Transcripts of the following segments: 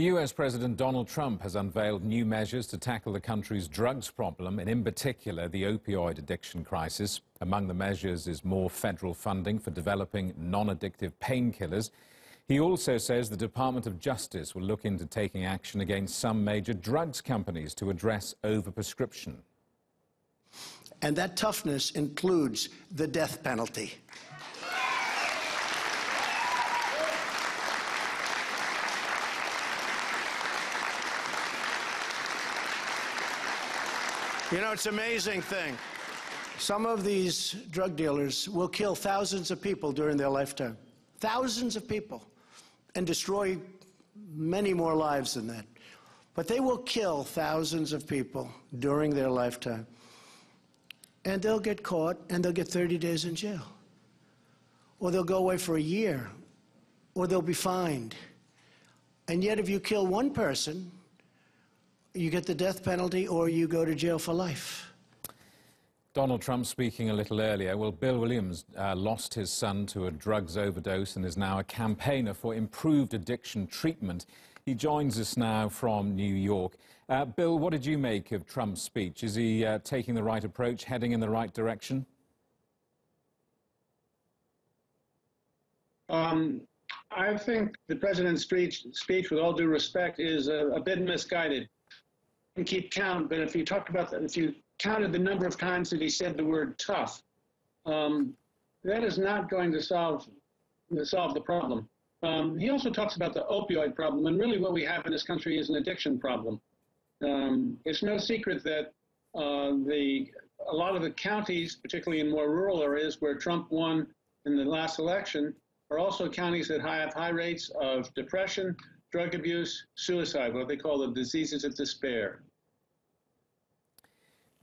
The US President Donald Trump has unveiled new measures to tackle the country's drugs problem, and in particular the opioid addiction crisis. Among the measures is more federal funding for developing non-addictive painkillers. He also says the Department of Justice will look into taking action against some major drugs companies to address overprescription. And that toughness includes the death penalty. You know, it's an amazing thing. Some of these drug dealers will kill thousands of people during their lifetime. Thousands of people. And destroy many more lives than that. But they will kill thousands of people during their lifetime. And they'll get caught, and they'll get 30 days in jail. Or they'll go away for a year. Or they'll be fined. And yet if you kill one person, you get the death penalty or you go to jail for life. Donald Trump speaking a little earlier. Well, Bill Williams lost his son to a drugs overdose and is now a campaigner for improved addiction treatment. He joins us now from New York. Bill, what did you make of Trump's speech? Is he taking the right approach, heading in the right direction? I think the president's speech, with all due respect, is a bit misguided. You can keep count, but if you talked about that, if you counted the number of times that he said the word tough, that is not going to solve the problem. He also talks about the opioid problem, and really what we have in this country is an addiction problem. It's no secret that a lot of the counties, particularly in more rural areas where Trump won in the last election, are also counties that have high rates of depression, drug abuse, suicide, what they call the diseases of despair.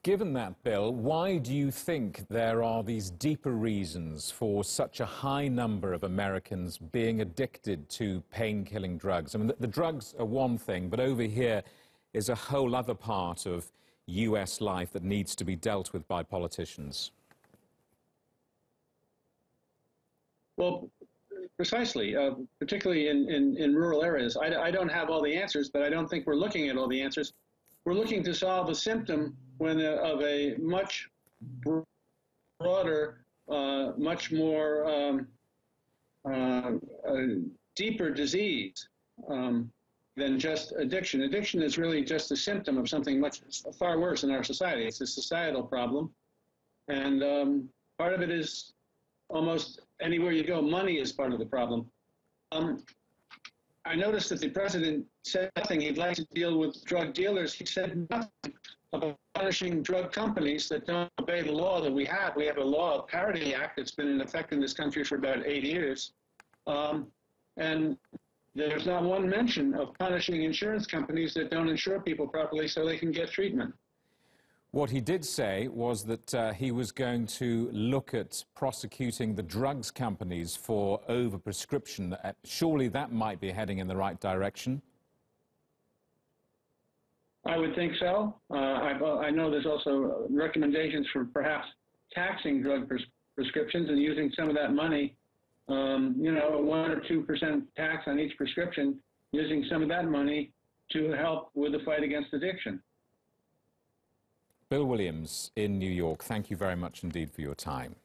Given that, Bill, why do you think there are these deeper reasons for such a high number of Americans being addicted to pain-killing drugs? I mean, the drugs are one thing, but over here is a whole other part of U.S. life that needs to be dealt with by politicians. Well, precisely, particularly in rural areas. I don't have all the answers, but I don't think we're looking at all the answers. We're looking to solve a symptom of a much broader, much more deeper disease than just addiction. Addiction is really just a symptom of something much far worse in our society. It's a societal problem, and part of it is almost anywhere you go, money is part of the problem. I noticed that the president said nothing. He'd like to deal with drug dealers. He said nothing about punishing drug companies that don't obey the law that we have. We have a law, a Parity Act, that's been in effect in this country for about 8 years. And there's not one mention of punishing insurance companies that don't insure people properly so they can get treatment. What he did say was that he was going to look at prosecuting the drugs companies for overprescription. Surely that might be heading in the right direction? I would think so. I know there's also recommendations for perhaps taxing drug prescriptions and using some of that money, you know, a 1 or 2% tax on each prescription, using some of that money to help with the fight against addiction. Bill Williams in New York, thank you very much indeed for your time.